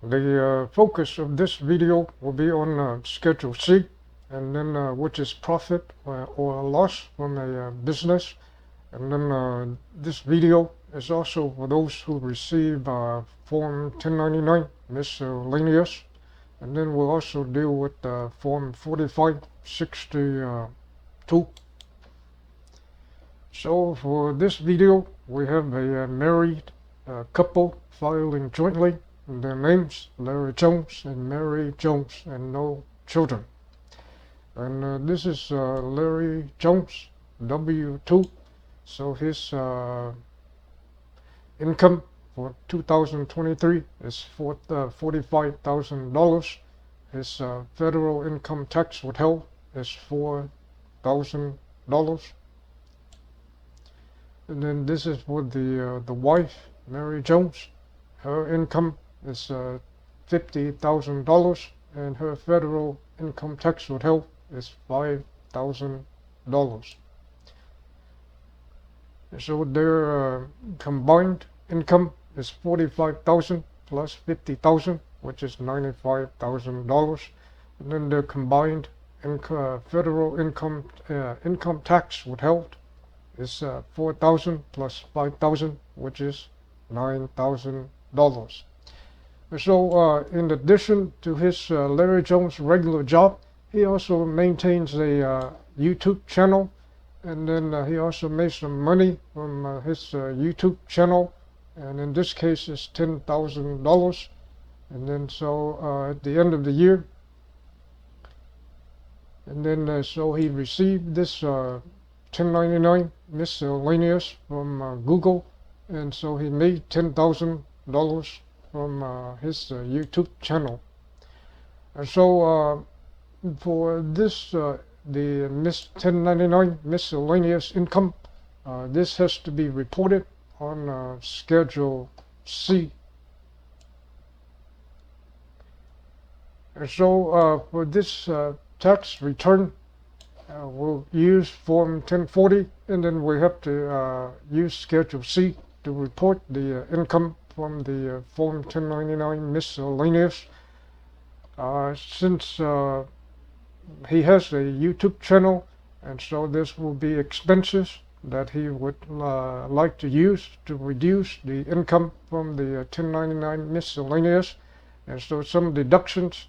The focus of this video will be on Schedule C, and then which is profit or loss from a business. And then this video is also for those who receive Form 1099 miscellaneous. And then we'll also deal with Form 4562. So for this video, we have a married couple filing jointly. Their names, Larry Jones and Mary Jones, and no children. And this is Larry Jones, W-2. So his income for 2023 is $45,000. His federal income tax withheld is $4,000. And then this is for the wife, Mary Jones. Her income is $50,000, and her federal income tax withheld is $5,000. So their combined income is $45,000 plus $50,000, which is $95,000. And then their combined federal income tax withheld is $4,000 plus $5,000, which is $9,000. So in addition to his Larry Jones regular job, he also maintains a YouTube channel, and then he also made some money from his YouTube channel, and in this case it's $10,000. And then so at the end of the year, and then so he received this 1099 miscellaneous from Google, and so he made $10,000 from his YouTube channel. And so for this, the 1099 miscellaneous income, this has to be reported on Schedule C. And so for this tax return, we'll use Form 1040, and then we have to use Schedule C to report the income from the Form 1099 miscellaneous. Since he has a YouTube channel, and so this will be expenses that he would like to use to reduce the income from the 1099 miscellaneous. And so some deductions,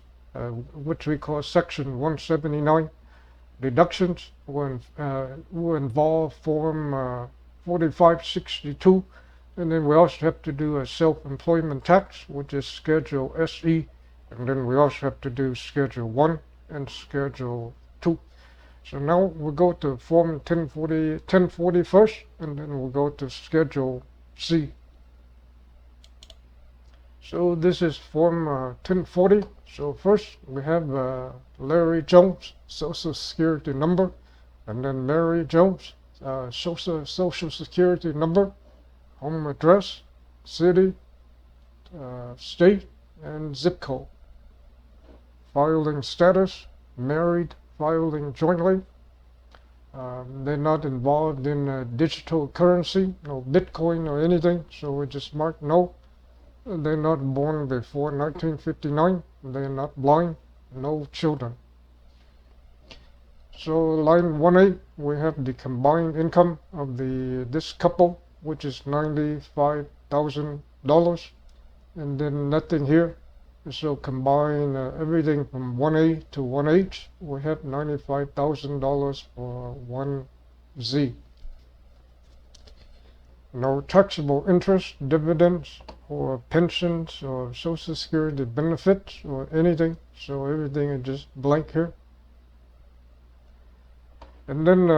which we call Section 179 deductions, will involve Form 4562. And then we also have to do a self-employment tax, which is Schedule SE. And then we also have to do Schedule 1 and Schedule 2. So now we'll go to Form 1040 first, and then we'll go to Schedule C. So this is Form 1040. So first we have Larry Jones, Social Security number, and then Mary Jones, Social Security number, home address, city, state, and zip code. Filing status, married, filing jointly. They're not involved in digital currency, no Bitcoin or anything, so we just mark no. They're not born before 1959. They're not blind, no children. So line 1A, we have the combined income of this couple, which is $95,000, and then nothing here. So combine everything from 1A to 1H, we have $95,000 for 1Z. No taxable interest, dividends, or pensions, or Social Security benefits, or anything. So everything is just blank here. And then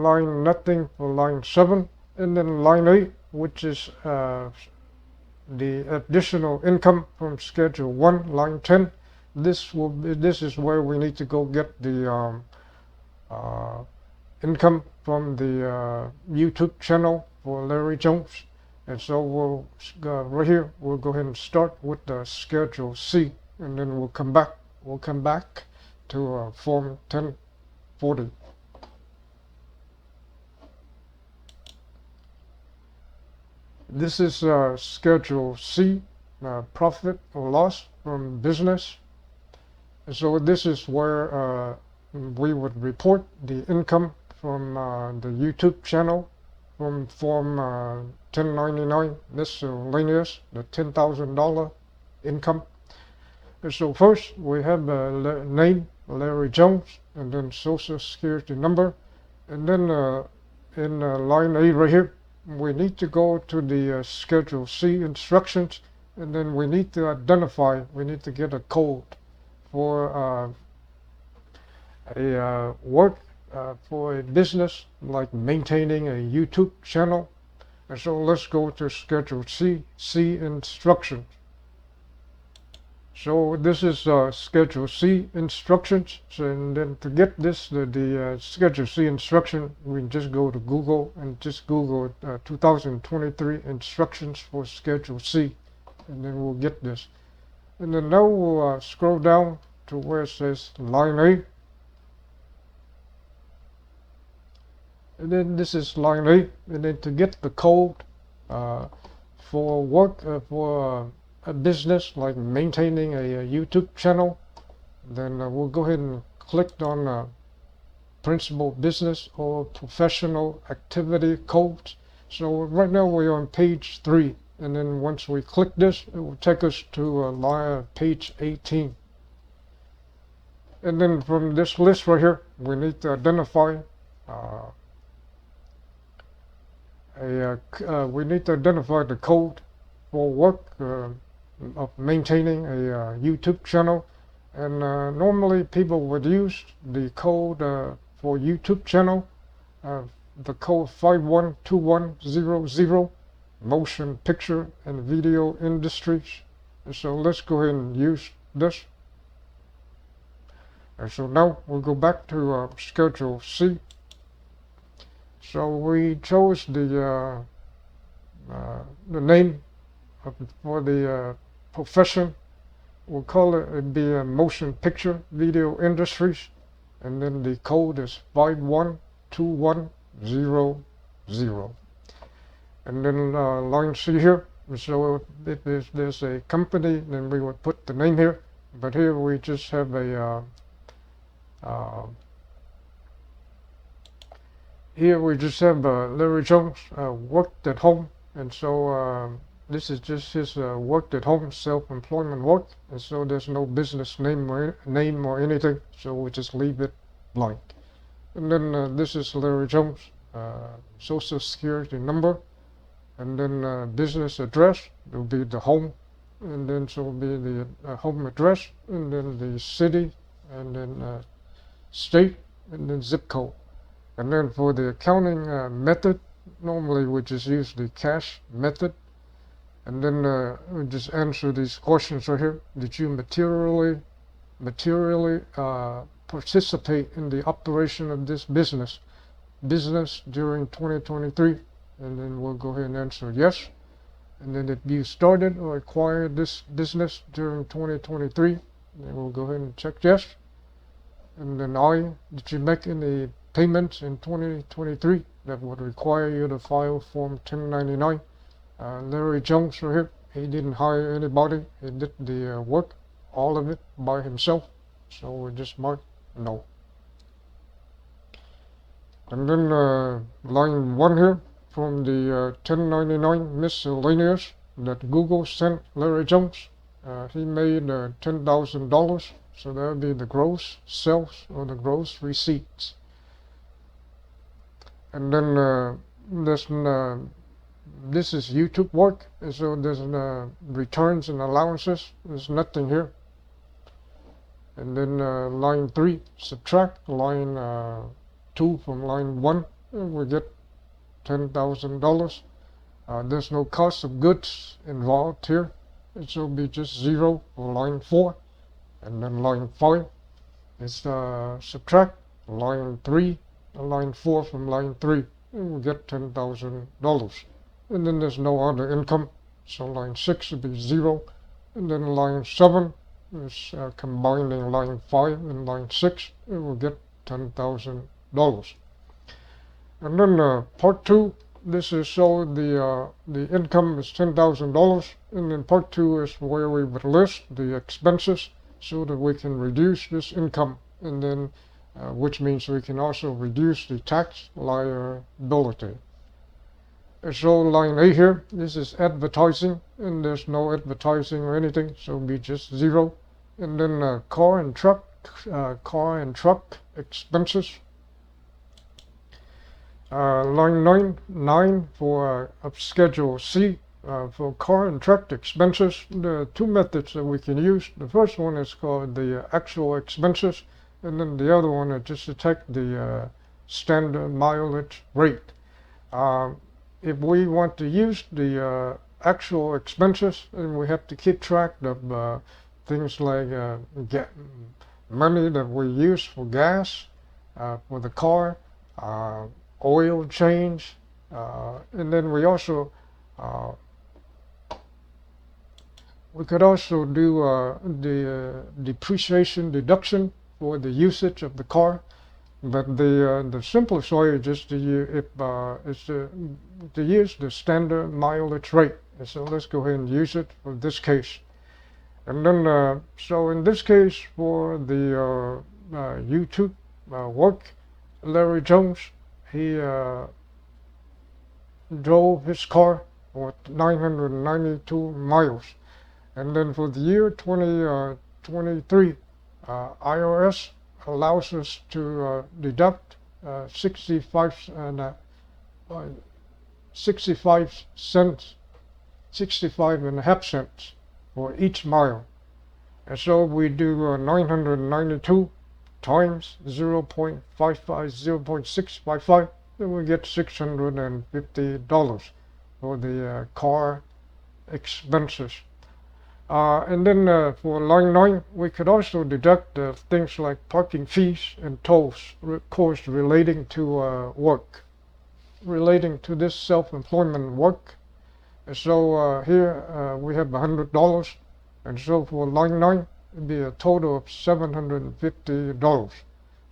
line nothing for line 7, and then line 8, which is the additional income from Schedule 1, line 10. This is where we need to go get the income from the YouTube channel for Larry Jones. And so we'll right here we'll go ahead and start with the Schedule C, and then we'll come back to Form 1040. This is Schedule C, profit or loss from business. And so this is where we would report the income from the YouTube channel from Form 1099 miscellaneous, the $10,000 income. And so first we have name, Larry Jones, and then Social Security number. And then in line A right here, we need to go to the Schedule C instructions, and then we need to we need to get a code for work for a business like maintaining a YouTube channel. And so let's go to Schedule C instructions. So this is Schedule C instructions. So, and then to get this, the Schedule C instruction, we can just go to Google and just Google 2023 instructions for Schedule C, and then we'll get this. And then now we'll scroll down to where it says line A. And then this is line A. And then to get the code for work for a business like maintaining a YouTube channel, then we'll go ahead and click on principal business or professional activity codes. So right now we're on page 3, and then once we click this, it will take us to page 18. And then from this list right here, we need to identify the code for work of maintaining a YouTube channel. And normally people would use the code for YouTube channel, the code 512100, motion picture and video industries. And so let's go ahead and use this. And so now we'll go back to Schedule C. So we chose the name for the profession. We'll call it be a motion picture video industries, and then the code is 512100. And then line C here. So if there's a company, then we would put the name here. But here we just have a here we just have Larry Jones worked at home, and so this is just his worked at home self-employment work, and so there's no business name or anything, so we just leave it blank. And then this is Larry Jones Social Security number, and then business address will be the home, and then so will be the home address, and then the city, and then state, and then zip code. And then for the accounting method, normally we just use the cash method. And then we just answer these questions right here. Did you materially participate in the operation of this business during 2023? And then we'll go ahead and answer yes. And then if you started or acquired this business during 2023, then we'll go ahead and check yes. And then did you make any payments in 2023 that would require you to file Form 1099? Larry Jones right here, he didn't hire anybody. He did the work, all of it, by himself. So we just mark no. And then line 1 here, from the 1099 miscellaneous that Google sent Larry Jones, he made $10,000. So that would be the gross sales or the gross receipts. And then this is YouTube work, and so there's returns and allowances. There's nothing here. And then line 3, subtract line 2 from line 1, and we get $10,000. There's no cost of goods involved here, and so it'll be just 0 for line 4. And then line 5 is subtract line 3 and line 4 from line 3, and we get $10,000. And then there's no other income, so line 6 would be 0. And then line 7 is combining line 5 and line 6, and we'll get $10,000. And then part 2 this is so the income is $10,000, and then part 2 is where we would list the expenses so that we can reduce this income, and then which means we can also reduce the tax liability. So line A here, this is advertising, and there's no advertising or anything, so it'll be just 0. And then car and truck expenses. Line 9 for Schedule C. For car and truck expenses, there are 2 methods that we can use. The first one is called the actual expenses, and then the other one is just to take the standard mileage rate. If we want to use the actual expenses, then we have to keep track of things like money that we use for gas, for the car, oil change, and then we also we could also do the depreciation deduction for the usage of the car. But the simplest way is just to use the standard mileage rate. And so let's go ahead and use it for this case. And then so in this case for the YouTube work, Larry Jones, he drove his car for 992 miles. And then for the year 2023, IRS allows us to deduct 65 and a half cents for each mile. And so we do 992 times 0.55, 0.655, then we get $650 for the car expenses. And then for line 9, we could also deduct things like parking fees and tolls, of course, relating to work, relating to this self-employment work. And so here we have $100, and so for line 9, it'd be a total of $750. So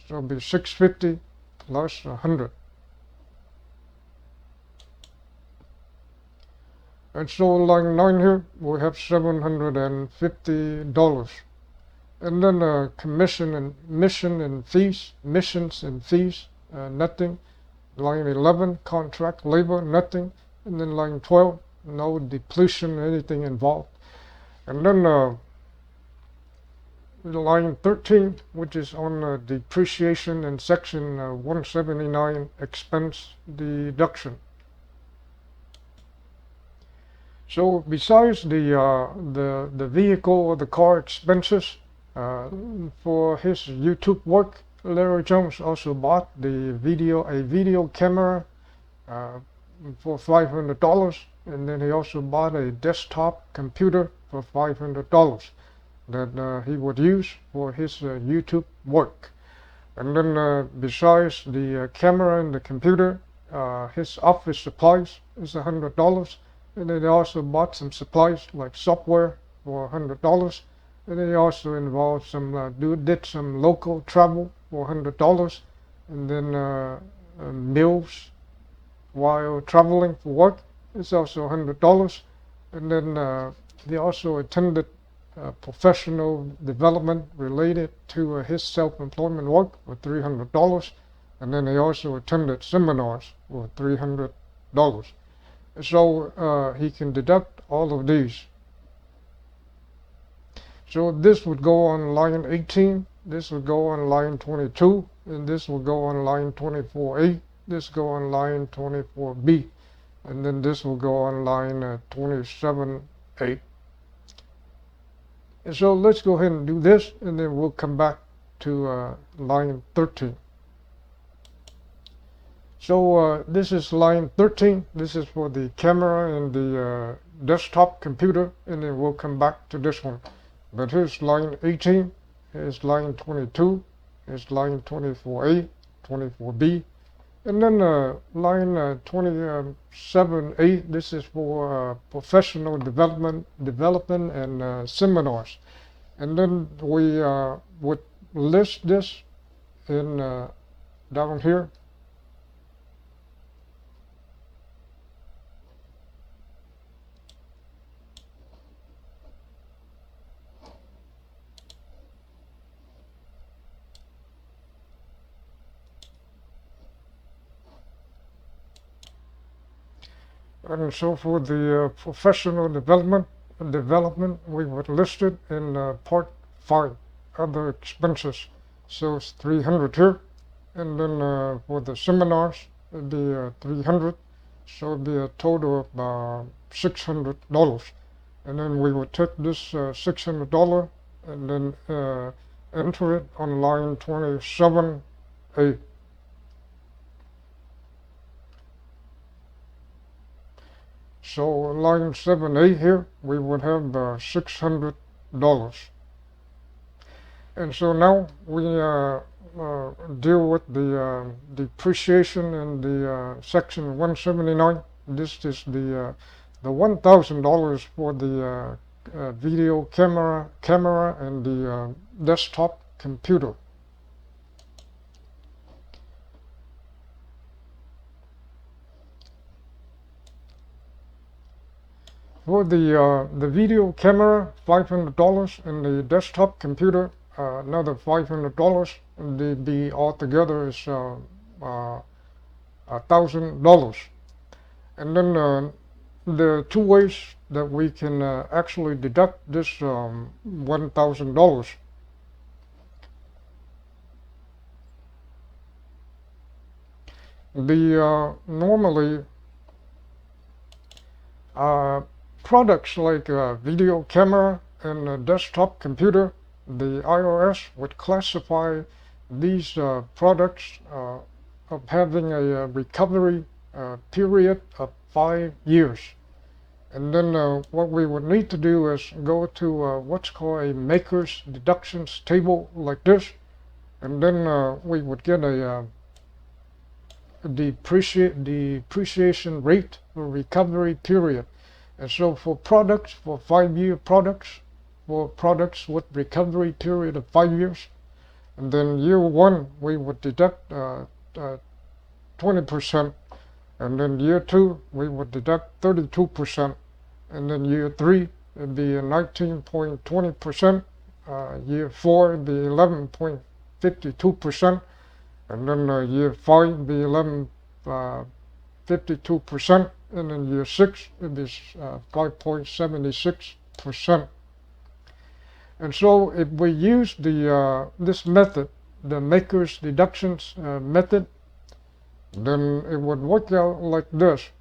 it'll be $650 plus $100. And so line 9 here, we have $750. And then missions and fees, nothing. Line 11, contract labor, nothing. And then line 12, no depletion, anything involved. And then line 13, which is on depreciation in section 179, expense deduction. So besides the vehicle or the car expenses, for his YouTube work, Larry Jones also bought a video camera for $500, and then he also bought a desktop computer for $500 that he would use for his YouTube work. And then besides the camera and the computer, his office supplies is $100. And then he also bought some supplies like software for $100. And then he also involved did some local travel for $100. And then meals while traveling for work is also $100. And then he also attended professional development related to his self-employment work for $300. And then he also attended seminars for $300. So he can deduct all of these. So this would go on line 18, this would go on line 22, and this will go on line 24A, this go on line 24B, and then this will go on line 27A. And so let's go ahead and do this, and then we'll come back to line 13. So this is line 13. This is for the camera and the desktop computer, and then we'll come back to this one. But here's line 18, here's line 22, here's line 24A, 24B, and then line 27A. This is for professional development and seminars. And then we would list this in down here. And so for the professional development, we would list it in part 5, other expenses. So it's 300 here. And then for the seminars, it'd be 300. So it'd be a total of $600. And then we would take this $600 and then enter it on line 27A. So line 7A here, we would have $600. And so now we deal with the depreciation in the section 179. This is the $1,000 for the video camera and the desktop computer. For the video camera, $500, and the desktop computer, another $500. And the altogether is $1,000. And then there are two ways that we can actually deduct this $1,000. The normally products like video camera and a desktop computer, the IRS would classify these products of having a recovery period of 5 years. And then what we would need to do is go to what's called a maker's deductions table like this, and then we would get a depreciation rate for recovery period. And so for products, for 5-year products, for products with recovery period of 5 years, and then year 1 we would deduct 20%, and then year 2 we would deduct 32%, and then year 3 it'd be 19.20%, year 4 it'd be 11.52%, and then year 5 it'd be 11.52%, and then year 6 it'd be 5.76%. And so if we use the this method, the maker's deductions method, then it would work out like this.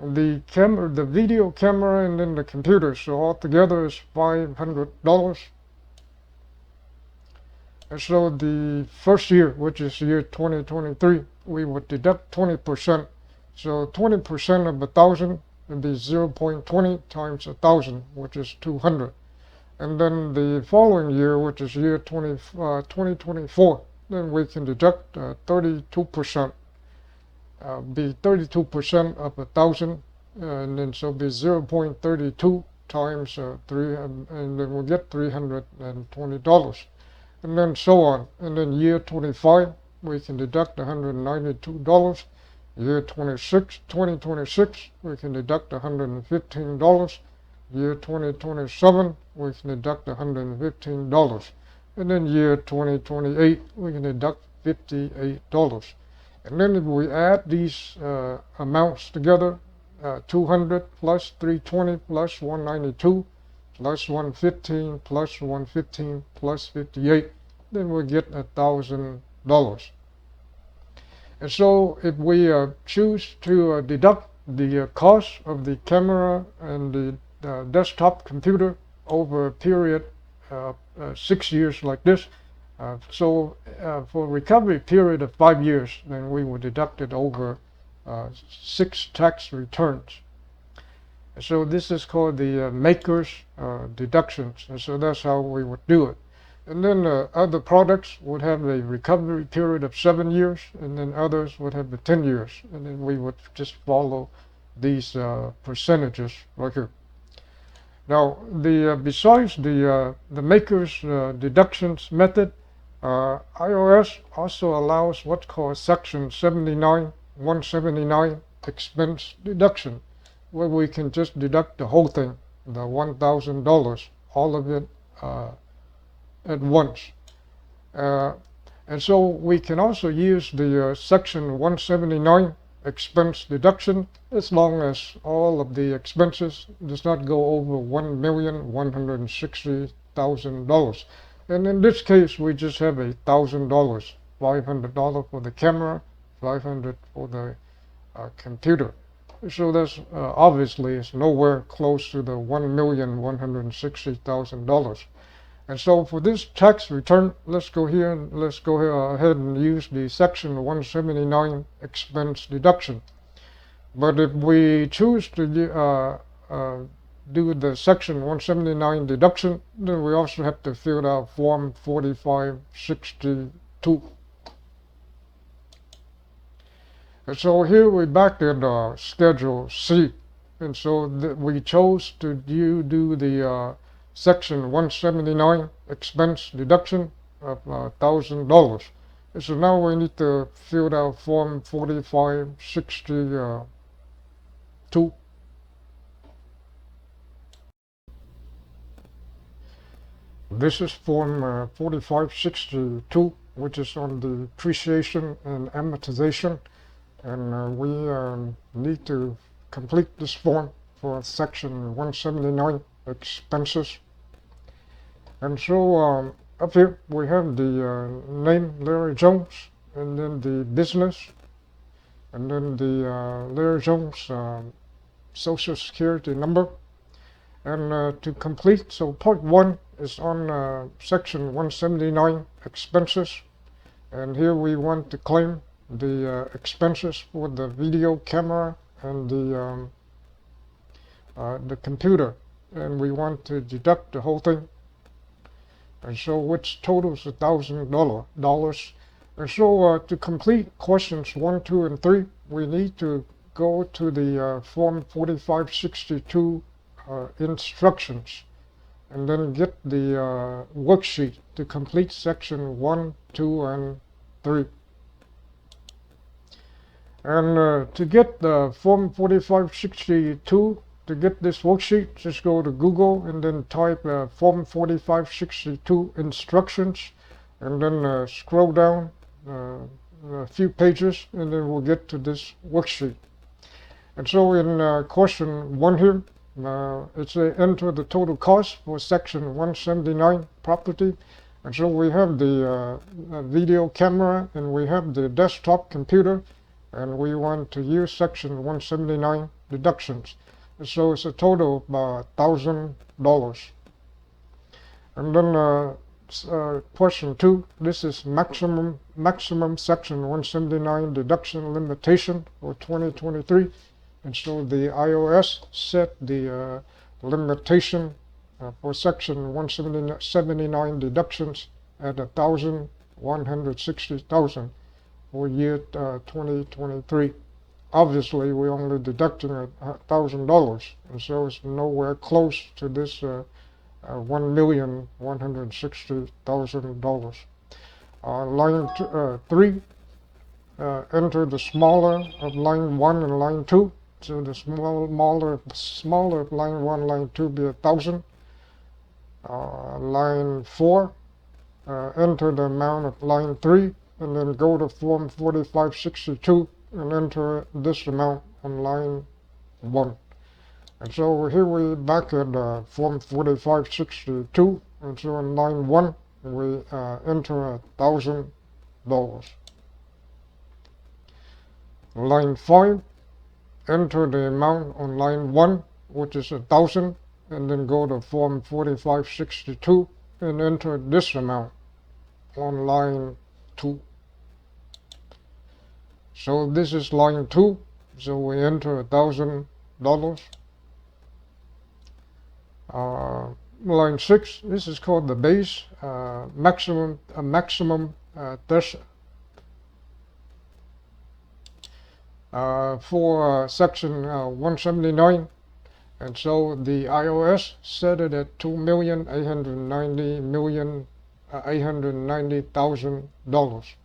The video camera, and then the computer, so altogether is $500. And so the first year, which is year 2023, we would deduct 20%. So 20% of 1,000 would be 0.20 times 1,000, which is 200. And then the following year, which is year 2024, then we can deduct 32%. Be 32% of 1,000, and then so be 0.32 times 3, and then we'll get $320. And then so on. And then year 25, we can deduct $192. Year 2026, we can deduct $115. Year 2027, we can deduct $115. And then year 2028, we can deduct $58. And then if we add these amounts together, 200 plus 320 plus 192 plus 115 plus 115 plus 58, then we get $1,000. And so if we choose to deduct the cost of the camera and the desktop computer over a period of 6 years like this, so for recovery period of 5 years, then we would deduct it over 6 tax returns. And so this is called the maker's deductions, and so that's how we would do it. And then other products would have a recovery period of 7 years, and then others would have the 10 years, and then we would just follow these percentages right here. Now, besides the maker's deductions method, IRS also allows what's called Section 179 expense deduction, where we can just deduct the whole thing, the $1,000, all of it at once. And so we can also use the Section 179 expense deduction as long as all of the expenses does not go over $1,160,000. And in this case, we just have $1,000, $500 for the camera, 500 for the computer. So that's obviously it's nowhere close to the $1,160,000. And so for this tax return, let's go here and let's go ahead and use the section 179 expense deduction. But if we choose to do the section 179 deduction, then we also have to fill out form 4562. And so here we're back at Schedule C. And so we chose to do the section 179 expense deduction of $1,000. And so now we need to fill out form 4562. This is form 4562, which is on the depreciation and amortization. And we need to complete this form for section 179 expenses. And so up here we have the name Larry Jones, and then the business, and then the Larry Jones social security number. And to complete, so part 1 is on section 179 expenses, and here we want to claim the expenses for the video camera and the computer, and we want to deduct the whole thing. And so which totals $1,000. And so to complete questions 1, 2, and 3, we need to go to the form 4562 instructions, and then get the worksheet to complete section 1, 2, and 3. And to get the form 4562, to get this worksheet, just go to Google and then type form 4562 instructions, and then scroll down a few pages, and then we'll get to this worksheet. And so in question 1 here, it's enter the total cost for section 179 property. And so we have the video camera, and we have the desktop computer, and we want to use section 179 deductions. And so it's a total of $1,000. And then question 2, this is maximum section 179 deduction limitation for 2023. And so the IRS set the limitation for section 179 deductions at $1,160,000 for year 2023. Obviously, we're only deducting $1,000, and so it's nowhere close to this $1,160,000. Line 3, enter the smaller of line 1 and line 2. So the smaller of line 1, line 2 be 1,000. Line 4, enter the amount of line 3, and then go to form 4562 and enter this amount on line 1. And so here we're back at form 4562, and so on line 1 we enter $1,000. Line 5, enter the amount on line 1, which is 1,000, and then go to form 4562 and enter this amount on line 2. So this is line 2, so we enter $1,000. Line 6, this is called the base, maximum for section 179, and so the IRS set it at $2,890,890,000.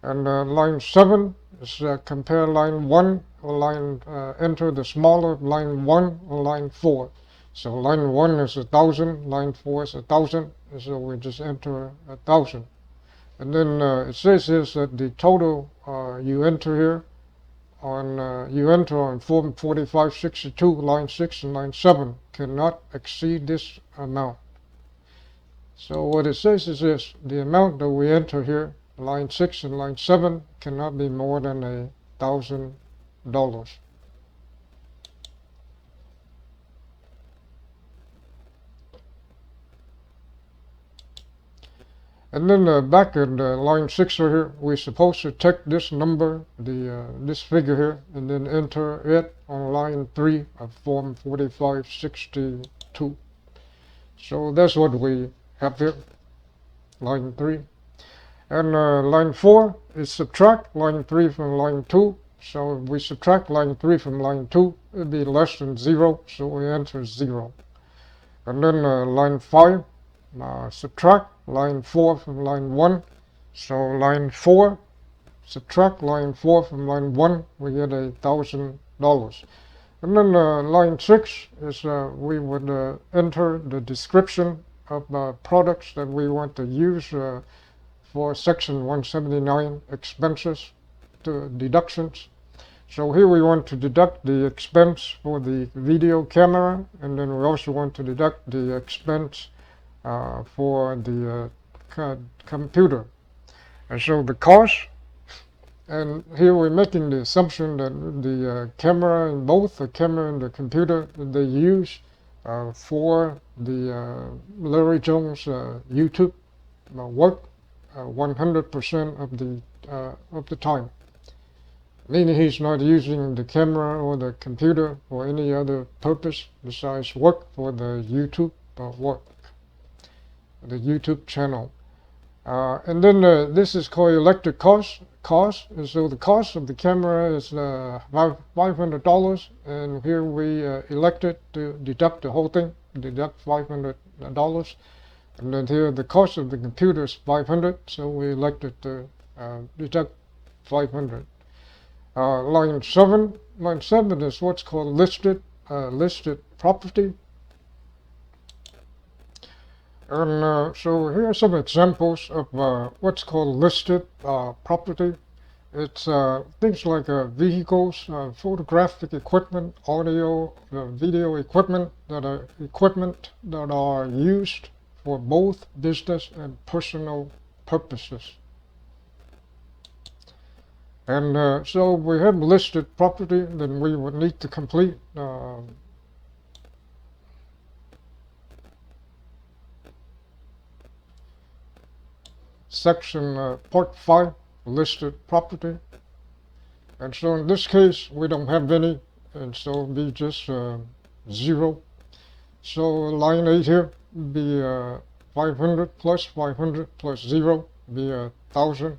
And line 7 is compare line 1 or line enter the smaller line 1 or line 4. So line 1 is 1,000, line 4 is 1,000, so we just enter 1,000. And then it says is that the total you enter here on you enter on form 4562 line 6 and line 7 cannot exceed this amount. So what it says is this: the amount that we enter here, line 6 and line 7, cannot be more than $1,000. And then back in line 6 right here, we're supposed to take this number, this figure here, and then enter it on line 3 of form 4562. So that's what we have here, line 3. And line 4 is subtract line 3 from line 2. So if we subtract line 3 from line 2, it'll be less than 0, so we enter 0. And then line 5, subtract line 4 from line 1. So line 4, subtract line 4 from line 1, we get $1,000. And then line 6 is we would enter the description of products that we want to use for section 179 expenses to deductions. So here we want to deduct the expense for the video camera, and then we also want to deduct the expense for the computer. And so the cost, and here we're making the assumption that the camera, in both the camera and the computer, they use for the Larry Jones YouTube work 100% of the time, meaning he's not using the camera or the computer for any other purpose besides work for the YouTube work, the YouTube channel. And then this is called electric cost. And so the cost of the camera is $500, and here we elected to deduct the whole thing, deduct $500. And then here the cost of the computer is $500, so we elected to deduct $500. Line 7 is what's called listed property. And so here are some examples of what's called listed property. It's things like vehicles, photographic equipment, audio, video equipment that are used for both business and personal purposes. And so we have listed property, then we would need to complete section part 5, listed property. And so in this case we don't have any, and so it'll be just 0. So line 8 here would be 500 plus 0 be 1,000.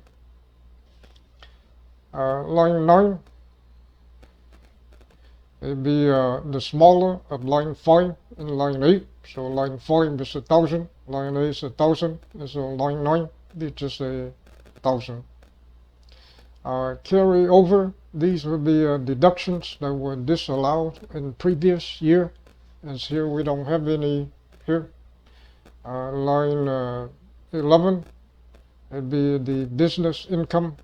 Line 9, it'd be the smaller of line 5 and line 8. So line 5 is 1,000, line 8 is 1,000, and so line 9 be just 1,000. Carry over, these will be deductions that were disallowed in previous year, as here we don't have any here. Line 11, it'd be the business income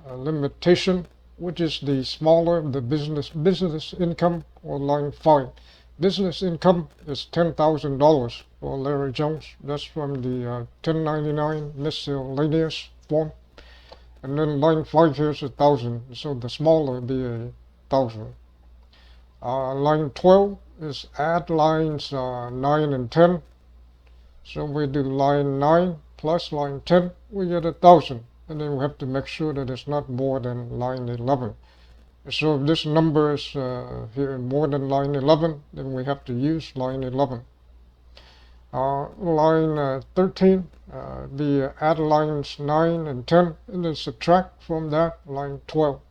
limitation, which is the smaller the business income, or line 5. Business income is $10,000 for Larry Jones. That's from the 1099 miscellaneous form. And then line 5 here is 1,000, so the smaller would be 1,000. Line 12 is add lines 9 and 10. So we do line 9 plus line 10, we get 1,000. And then we have to make sure that it's not more than line 11. So if this number is here more than line 11, then we have to use line 11. Line 13, the add lines 9 and 10, and then subtract from that line 12.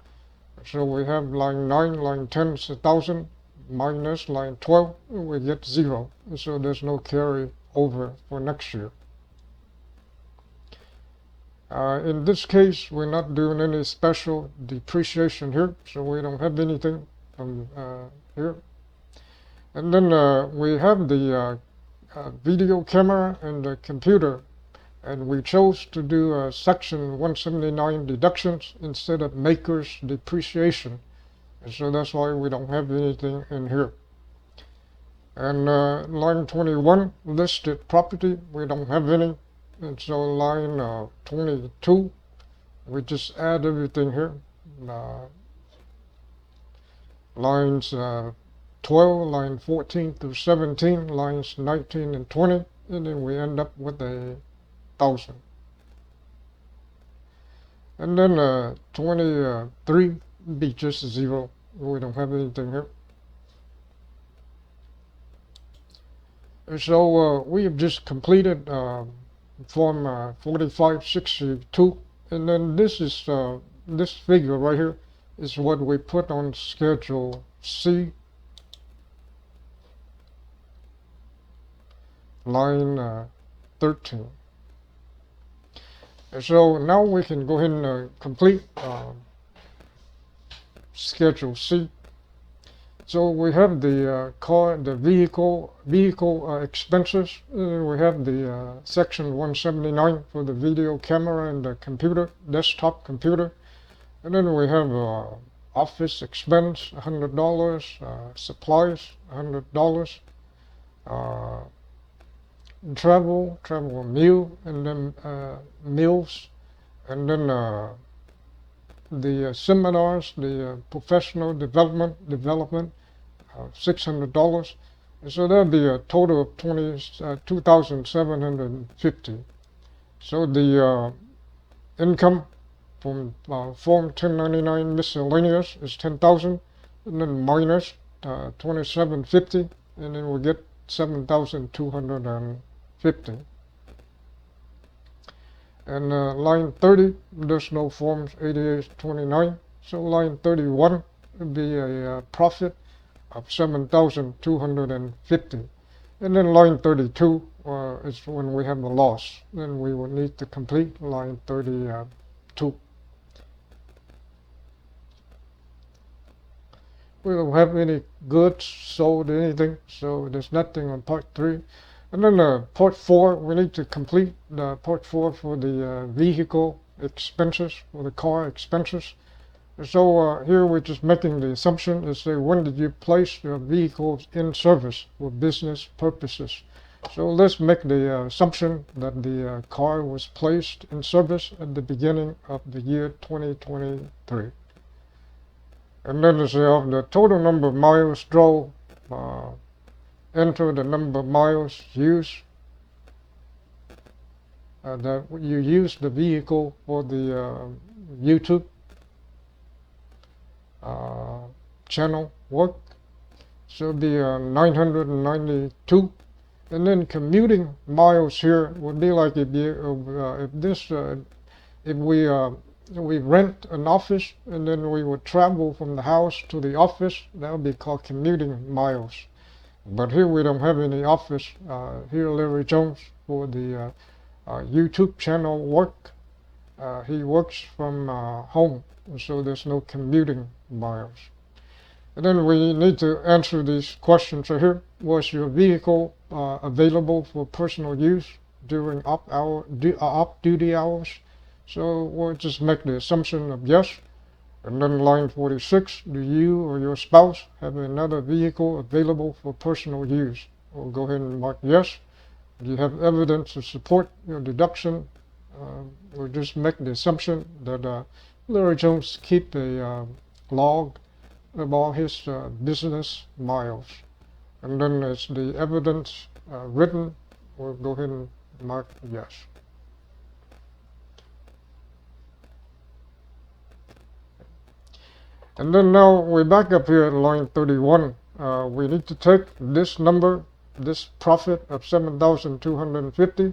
So we have line 9, line 10 is 1,000, minus line 12, and we get 0. So there's no carry over for next year. In this case, we're not doing any special depreciation here, so we don't have anything from here. And then we have the video camera and the computer. and we chose to do section 179 deductions instead of maker's depreciation. And so that's why we don't have anything in here. And line 21, listed property, we don't have any. And so line 22, we just add everything here. Lines 12, line 14 through 17, lines 19 and 20, and then we end up with 1,000. And then 23 be just 0. We don't have anything here. So we have just completed form 4562, and then this is this figure right here is what we put on Schedule C, line 13. And so now we can go ahead and complete Schedule C. So we have the the vehicle expenses. We have the section 179 for the video camera and the computer, desktop computer. And then we have office expense, $100, supplies, $100, travel meal, and then meals, and then the seminars, the professional development, $600. And so that'd be a total of 2,750. So the income from Form 1099 miscellaneous is 10,000, and then minus 2,750, and then we get 7,250. And line 30, there's no forms 8829, so line 31 would be a profit of 7,250. And then line 32 is when we have the loss. Then we will need to complete line 32. We don't have any goods sold, anything, so there's nothing on part 3. And then part 4, we need to complete the part 4 for the vehicle expenses, for the car expenses. So here we're just making the assumption to say, when did you place your vehicles in service for business purposes? So let's make the assumption that the car was placed in service at the beginning of the year 2023. And then say of the total number of miles drove, enter the number of miles used, that you use the vehicle for the YouTube channel work. So it'll be 992. And then commuting miles here would be like if we rent an office and then we would travel from the house to the office, that would be called commuting miles. But here we don't have any office. Here Larry Jones for the YouTube channel work. He works from home, so there's no commuting miles. And then we need to answer these questions right here. Was your vehicle available for personal use during off-duty hours? So we'll just make the assumption of yes. And then line 46, do you or your spouse have another vehicle available for personal use? We'll go ahead and mark yes. Do you have evidence to support your deduction? We'll just make the assumption that Larry Jones keep a log of all his business miles. And then as the evidence written, we'll go ahead and mark yes. And then now we're back up here at line 31. We need to take this number, this profit of 7,250,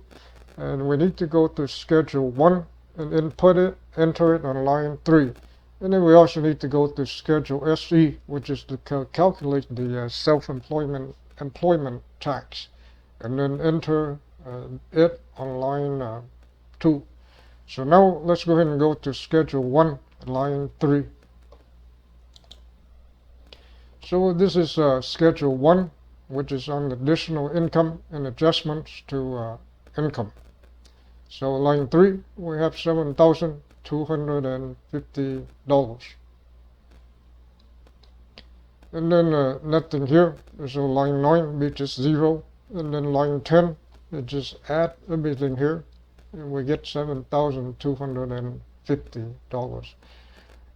and we need to go to Schedule 1 and input it, enter it on line 3. And then we also need to go to Schedule SE, which is to calculate the self-employment tax, and then enter it on line 2. So now let's go ahead and go to Schedule 1, line 3. So this is Schedule 1, which is on additional income and adjustments to income. So line 3, we have $7,250. And then nothing here. So line 9, we just 0. And then line 10, we just add everything here. And we get $7,250.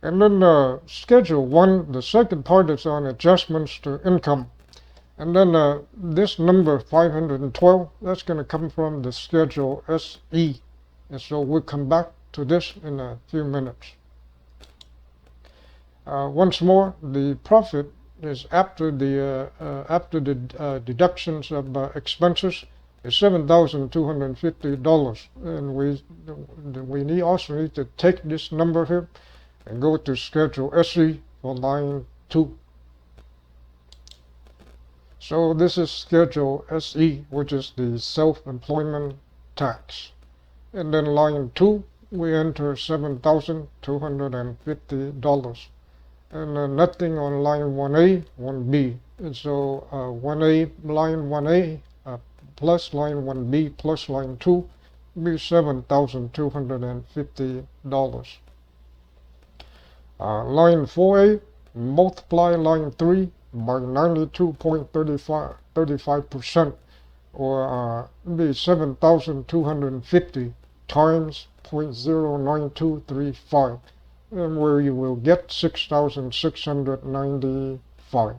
And then schedule 1, the second part is on adjustments to income. And then this number 512, that's going to come from the schedule SE. And so we'll come back to this in a few minutes. Once more, the profit is after the deductions of expenses is $7,250, and we also need to take this number here and go to schedule SE for line 2. So this is schedule SE, which is the self-employment tax. And then line 2, we enter $7,250. And nothing on line 1A, 1B. And so 1A, line 1A plus line 1B plus line 2 be $7,250. Line 4A, multiply line 3 by 92.35%, or be 7,250 times 0.09235. And where you will get 6,695.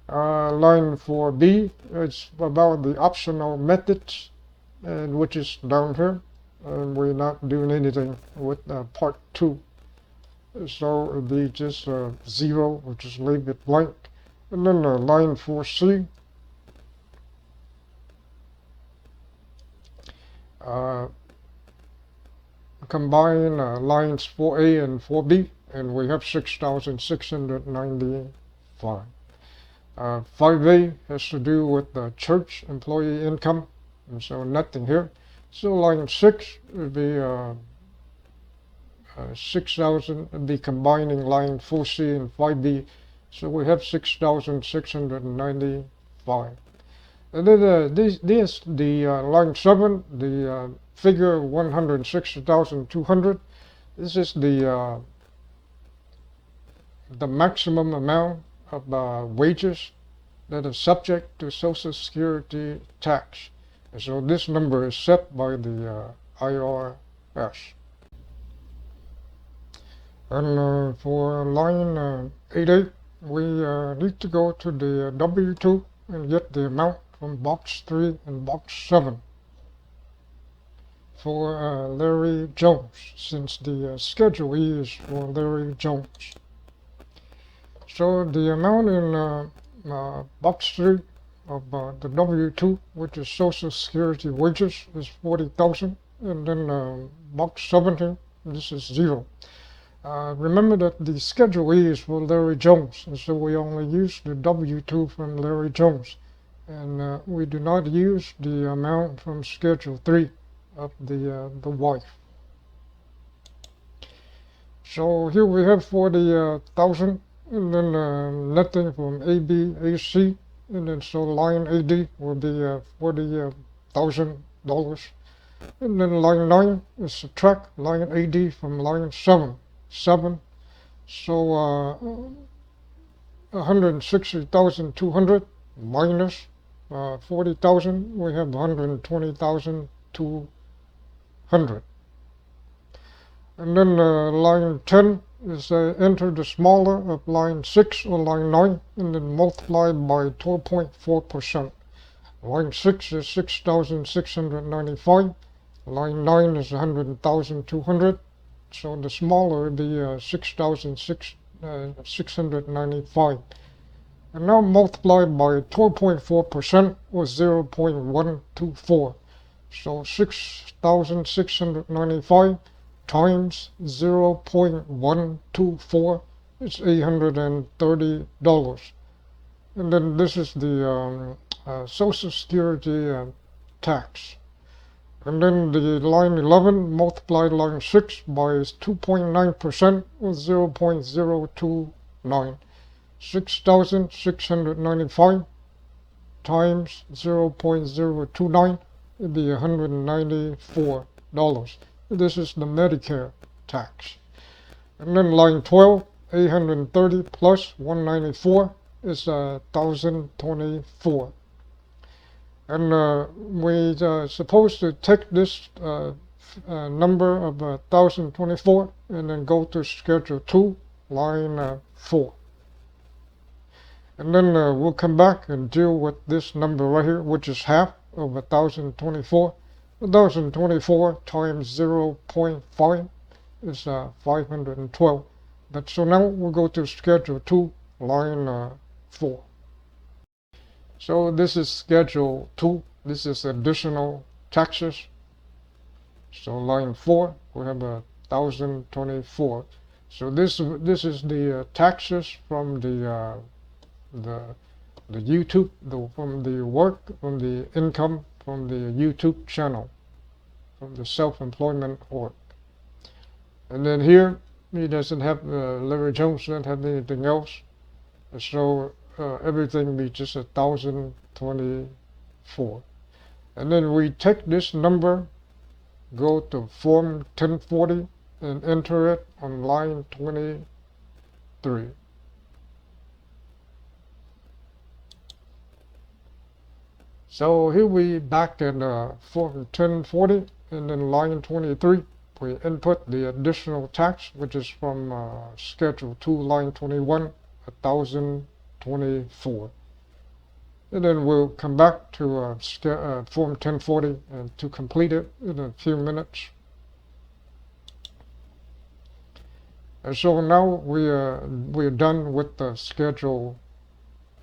Line 4B, it's about the optional methods, which is down here, and we're not doing anything with part 2. So it'll be just 0, which is leave it blank. And then line 4C, combine lines 4A and 4B, and we have 6,695. 5A has to do with the church employee income, and so nothing here. So line 6 would be 6,000, would be combining line 4C and 5B, so we have 6,695. And then line 7, the figure 160,200. This is the maximum amount of wages that are subject to Social Security tax. And so this number is set by the IRS. And for line 8A, we need to go to the W2 and get the amount from box 3 and box 7 for Larry Jones, since the Schedule E is for Larry Jones. So the amount in box 3 of the W2, which is Social Security wages, is 40,000, and then box 17, this is 0. Remember that the Schedule E is for Larry Jones, and so we only use the W2 from Larry Jones, and we do not use the amount from Schedule 3 of the wife. So here we have 40,000, and then nothing from AB, AC, and then so line AD will be $40,000. And then line 9 is subtract line AD from line 7. So 160,200 minus 40,000, we have 120,200. And then line 10 is enter the smaller of line 6 or line 9, and then multiply by 12.4%. Line 6 is 6,695. Line 9 is 100,200. So the smaller would be 6,695. And now multiply by 12.4% or 0.124. So 6,695 times 0.124 is $830. And then this is the Social Security tax. And then the line 11, multiply line 6 by 2.9% or 0.029. 6,695 times 0.029, it'd be $194. This is the Medicare tax. And then line 12, 830 plus 194 is 1,024. And we're supposed to take this number of 1,024 and then go to Schedule 2, line 4. And then we'll come back and deal with this number right here, which is half of 1,024. 1,024 times 0.5 is 512. But so now we'll go to Schedule 2, line 4. So this is Schedule 2. This is additional taxes. So line 4, we have 1,024. So this is the taxes from the YouTube, from the work, from the income, from the YouTube channel, from the self-employment work. And then here, he doesn't have, Larry Jones doesn't have anything else. So everything be just 1,024. And then we take this number, go to Form 1040, and enter it on line 23. So here we back in Form 1040, and then line 23, we input the additional tax, which is from Schedule 2, line 21, 1,024. And then we'll come back to Form 1040 and to complete it in a few minutes. And so now we're done with the Schedule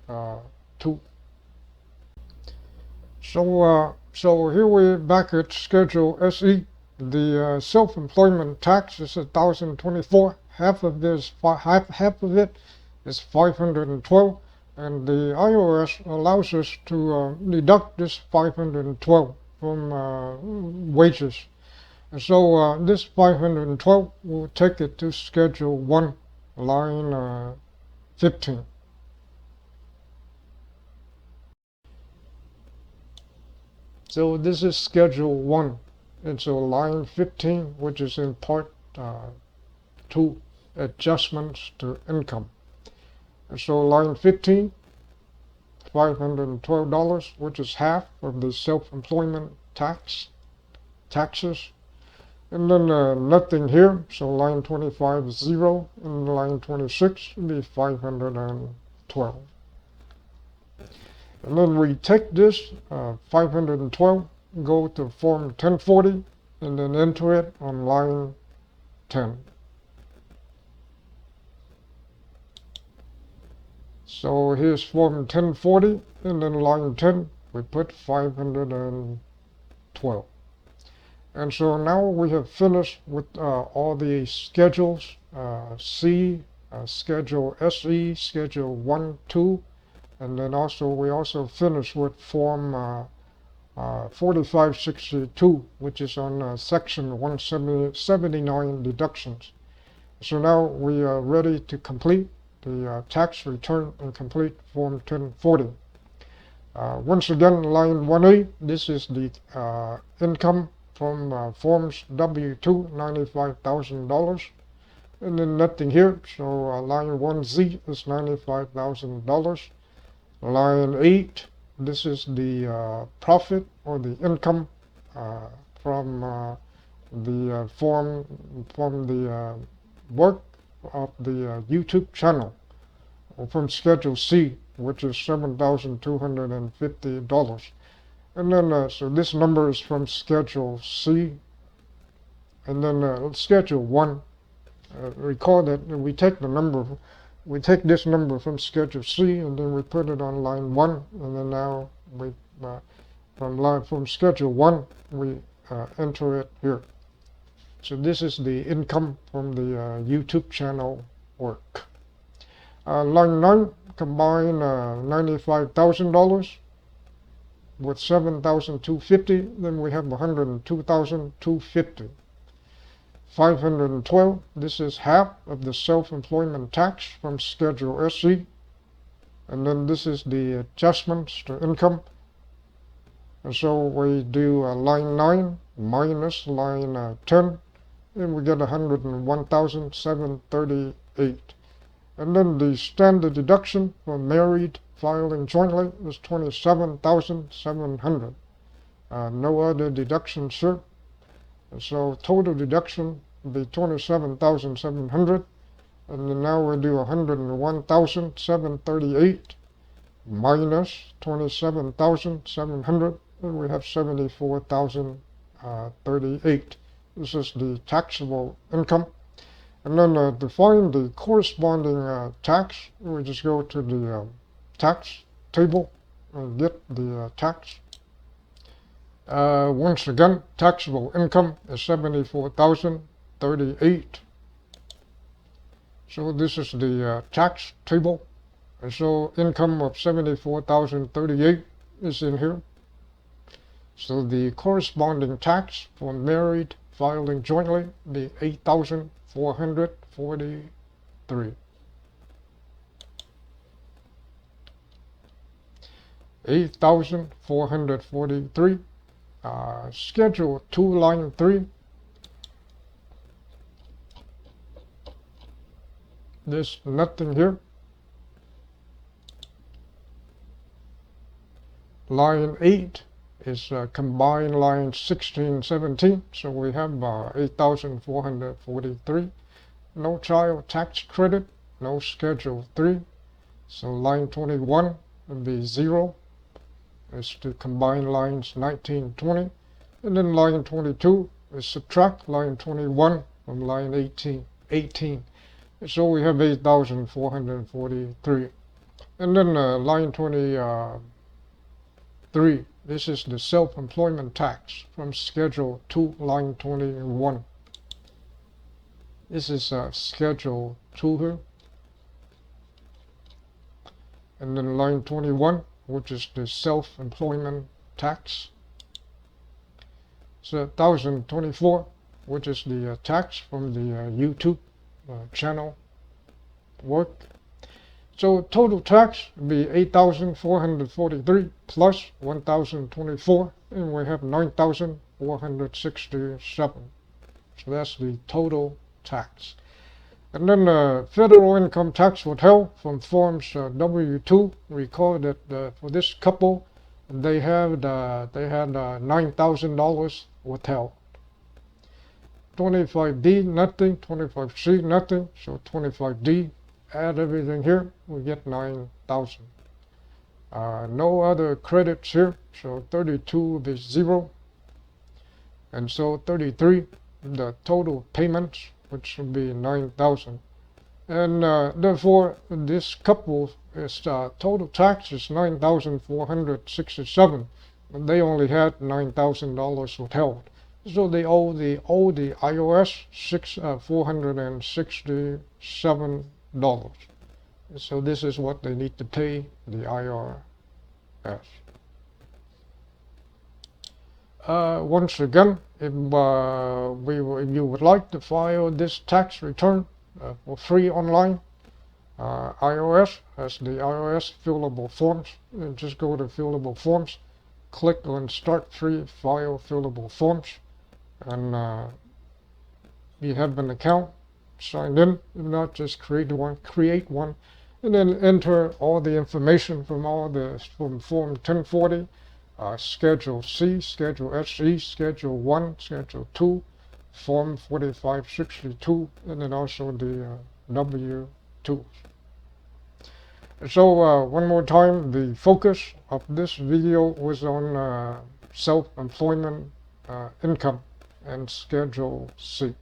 2. So here we're back at Schedule SE. The self-employment tax is 1,024. Half of it is 512, and the IRS allows us to deduct this 512 from wages. And so this 512 will take it to Schedule 1, line 15. So this is Schedule 1. And so line 15, which is in Part 2, adjustments to income. And so line 15, $512, which is half of the self-employment taxes. And then nothing here, so line 25 is 0, and line 26 will be 512. And then we take this 512, go to Form 1040, and then enter it on line 10. So here's Form 1040, and then line 10, we put 512. And so now we have finished with all the schedules, C, Schedule SE, Schedule 1, 2, and then we also finished with Form 4562, which is on Section 179 deductions. So now we are ready to complete the tax return and complete Form 1040. Once again, line 1A, this is the income from Forms W2, $95,000. And then nothing here, so line 1Z is $95,000. Line 8, this is the profit or the income from the work of the YouTube channel, or from Schedule C, which is $7,250. And then so this number is from Schedule C. And then Schedule 1, recall that we take this number from Schedule C, and then we put it on line 1, and then now we from Schedule 1 we enter it here. So this is the income from the YouTube channel work. Line 9, combine $95,000 with $7,250, then we have $102,250. 512, this is half of the self-employment tax from Schedule SE. And then this is the adjustments to income. And so we do line 9 minus line 10, and we get 101,738. And then the standard deduction for married filing jointly is 27,700. No other deductions here. And so total deduction would be 27,700. And then now we do 101,738 minus 27,700. And we have 74,038. This is the taxable income. And then to find the corresponding tax, we just go to the tax table and get the tax. Once again, taxable income is 74,038. So this is the tax table. And so income of 74,038 is in here. So the corresponding tax for married filing jointly, the 8,443. 8,443. Schedule 2, line 3. There's nothing here. Line 8 is combined line 16, 17. So we have 8,443. No child tax credit, no schedule 3. So line 21 would be 0. It's to combine lines 19, 20. And then line 22 is subtract line 21 from line 18. So we have 8,443. And then line 23, this is the self-employment tax from Schedule 2, line 21. This is Schedule 2 here. And then line 21, which is the self-employment tax. So 1,024, which is the tax from the YouTube channel work. So total tax would be 8,443 plus 1,024, and we have 9,467. So that's the total tax. And then federal income tax withheld from forms W-2. Recall that for this couple, they had $9,000 withheld. 25D, nothing. 25C, nothing. So 25D, add everything here, we get 9,000. No other credits here, so 32 will be 0. And so 33, the total payments, which will be 9,000. And therefore, this couple is total tax is 9,467. But they only had $9,000 withheld. So they owe the IRS $467. So this is what they need to pay the IRS. Once again, if you would like to file this tax return for free online, IRS has the IRS fillable forms. And just go to fillable forms, click on Start Free File Fillable Forms, and you have an account signed in. If not, just create one, and then enter all the information from from Form 1040, Schedule C, Schedule SE, Schedule 1, Schedule 2, Form 4562, and then also the W-2. So one more time, the focus of this video was on self-employment income and Schedule C.